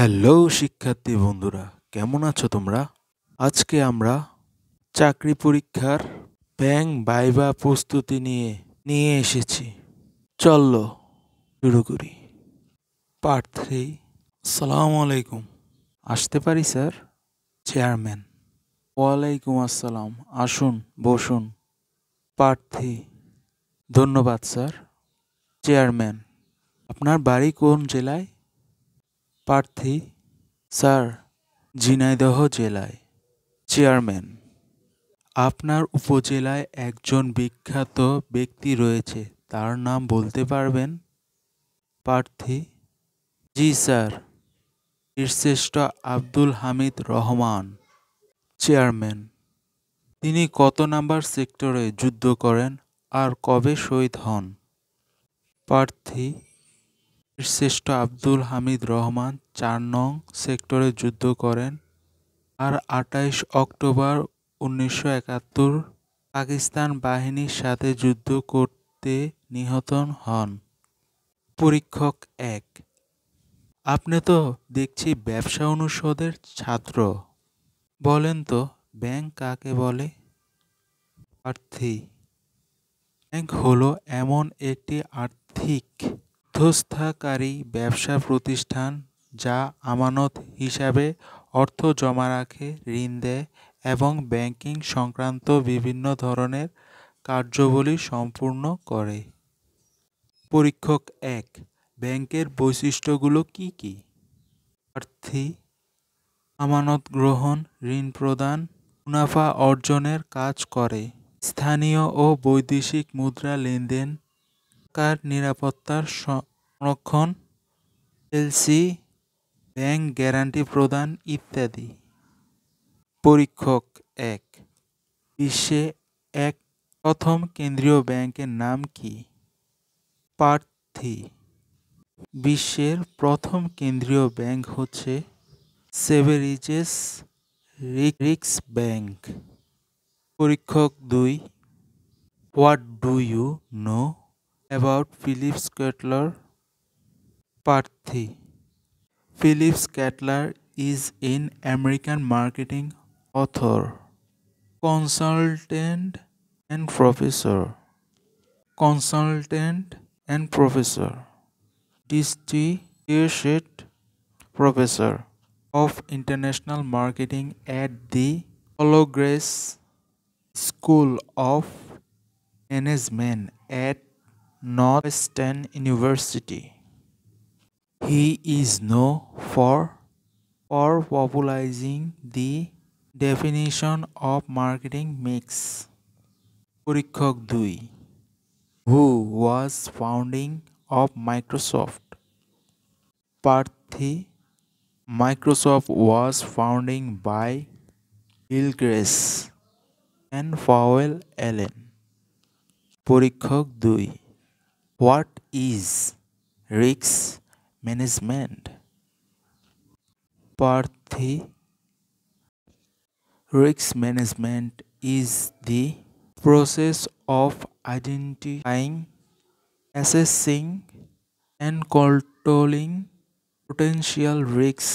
Hello শিক্ষার্থী বন্ধুরা, কেমন আছো তোমরা? আজকে আমরা চাকরি পরীক্ষার ব্যাংক ভাইভা প্রস্তুতি নিয়ে এসেছি। চলো শুরু করি। প্রার্থী, আসসালামু আলাইকুম। আসতে পারি স্যার? চেয়ারম্যান, ওয়ালাইকুম আসসালাম, আসুন বসুন। প্রার্থী, ধন্যবাদ স্যার। চেয়ারম্যান, আপনার বাড়ি কোন জেলায়? প্রার্থী, স্যার, ঝিনাইদহ জেলায়। চেয়ারম্যান, আপনার উপজেলায় একজন বিখ্যাত ব্যক্তি রয়েছে, তার নাম বলতে পারবেন? প্রার্থী, জি স্যার, বীরশ্রেষ্ঠ আব্দুল হামিদ রহমান। চেয়ারম্যান, তিনি কত নাম্বার সেক্টরে যুদ্ধ করেন আর কবে শহীদ হন? প্রার্থী, বীরশ্রেষ্ঠ আব্দুল হামিদ রহমান ৪ নং সেক্টরে যুদ্ধ করেন আর ২৮ অক্টোবর ১৯৭১ পাকিস্তান বাহিনীর সাথে যুদ্ধ করতে নিহত হন। পরীক্ষক ১, আপনি তো দেখছি ব্যবসা অনুষদের ছাত্র, বলেন তো ব্যাংক কাকে বলে? প্রার্থী, ব্যাংক হলো এমন একটি আর্থিক মধ্যস্থতাকারী ব্যবসা প্রতিষ্ঠান যা আমানত হিসাবে অর্থ জমা রাখে, ঋণ দেয় এবং ব্যাংকিং সংক্রান্ত বিভিন্ন ধরনের কার্যাবলী সম্পূর্ণ করে। পরীক্ষক ১, ব্যাংকের বৈশিষ্ট্যগুলো কি কি? প্রার্থী, আমানত গ্রহণ, ঋণ প্রদান, মুনাফা অর্জনের কাজ করে, স্থানীয় ও বৈদেশিক মুদ্রা লেনদেন, টাকার নিরাপত্তার সংরক্ষণ, এলসি, ব্যাংক গ্যারান্টি প্রদান ইত্যাদি। পরীক্ষক ১, বিশ্বে প্রথম কেন্দ্রীয় ব্যাংকের নাম কি? প্রার্থী, বিশ্বের প্রথম কেন্দ্রীয় ব্যাংক হচ্ছে সেভারিজেস রিক্স ব্যাংক। পরীক্ষক ২, what do you know about Phillips Kettler? প্রার্থী, Phillips Kettler is an American marketing author, consultant and professor, distinguished professor of international marketing at the Hollowgrace School of Management at Northwestern University. He is known for popularizing the definition of marketing mix. পরীক্ষক ২, Who was founding of Microsoft? প্রার্থী, Microsoft was founding by Bill Gates and Powell Allen. পরীক্ষক ২, What is risk management? প্রার্থী, risk management is the process of identifying, assessing, and controlling potential risks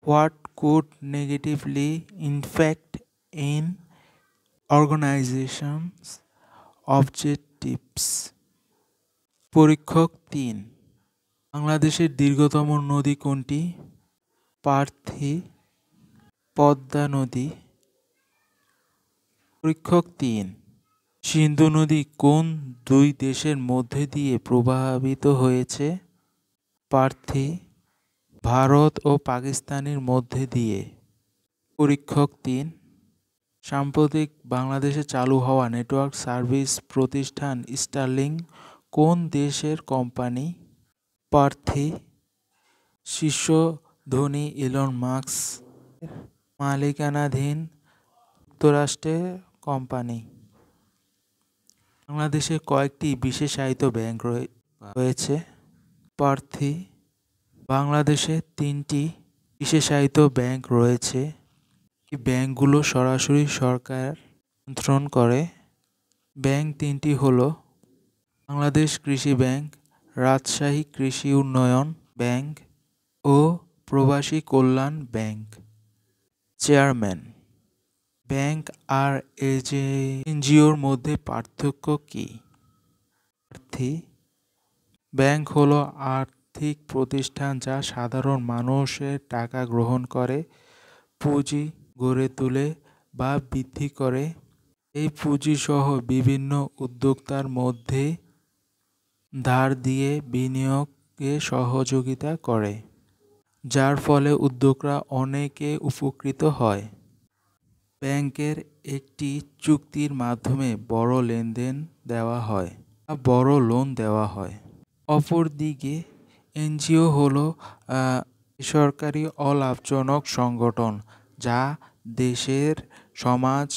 what could negatively impact in organizations' objectives. পরীক্ষক ৩, বাংলাদেশের দীর্ঘতম নদী কোনটি? প্রার্থী, পদ্মা নদী। পরীক্ষক ৩, সিন্ধু নদী কোন দুই দেশের মধ্যে দিয়ে প্রবাহিত হয়েছে? প্রার্থী, ভারত ও পাকিস্তানের মধ্যে দিয়ে। পরীক্ষক ৩, সাম্প্রতিক বাংলাদেশে চালু হওয়া নেটওয়ার্ক সার্ভিস প্রতিষ্ঠান স্টারলিংক কোন দেশের কোম্পানি? প্রার্থী, শীর্ষ ধনী ইলন মাস্ক মালিকানাধীন যুক্তরাষ্ট্রের কোম্পানি। বাংলাদেশে কয়েকটি বিশেষায়িত ব্যাংক রয়েছে? প্রার্থী, বাংলাদেশে ৩টি বিশেষায়িত ব্যাংক রয়েছে। এই ব্যাংকগুলো সরাসরি সরকার নিয়ন্ত্রণ করে। ব্যাংক ৩টি হলো বাংলাদেশ কৃষি ব্যাংক, রাজশাহী কৃষি উন্নয়ন ব্যাংক ও প্রবাসী কল্যাণ ব্যাংক। চেয়ারম্যান। ব্যাংক আর এনজিওর মধ্যে পার্থক্য কি? প্রার্থী। ব্যাংক হলো আর্থিক প্রতিষ্ঠান যা সাধারণ মানুষের টাকা গ্রহণ করে, পুঁজি গড়ে তোলে বা বৃদ্ধি করে। এই পুঁজি সহ বিভিন্ন উদ্যোক্তার মধ্যে ধার দিয়ে বিনিয়োগে সহযোগিতা করে, যার ফলে উদ্যোক্তারা অনেকে উপকৃত হয়। ব্যাংকের একটি চুক্তির মাধ্যমে বড় লেনদেন দেওয়া হয় বা বড় লোন দেওয়া হয়। অপরদিকে এনজিও হলো বেসরকারি অলাভজনক সংগঠন যা দেশের সমাজ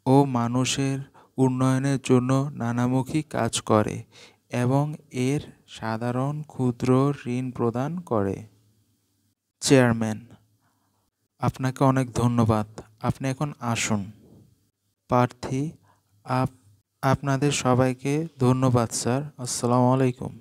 ও মানুষের উন্নয়নের জন্য নানামুখী কাজ করে এবং এর সাধারণ ক্ষুদ্র ঋণ প্রদান করে। চেয়ারম্যান। আপনাকে অনেক ধন্যবাদ। আপনি এখন আসুন। প্রার্থী। আপনাদের সবাইকে ধন্যবাদ স্যার। আসসালামু আলাইকুম।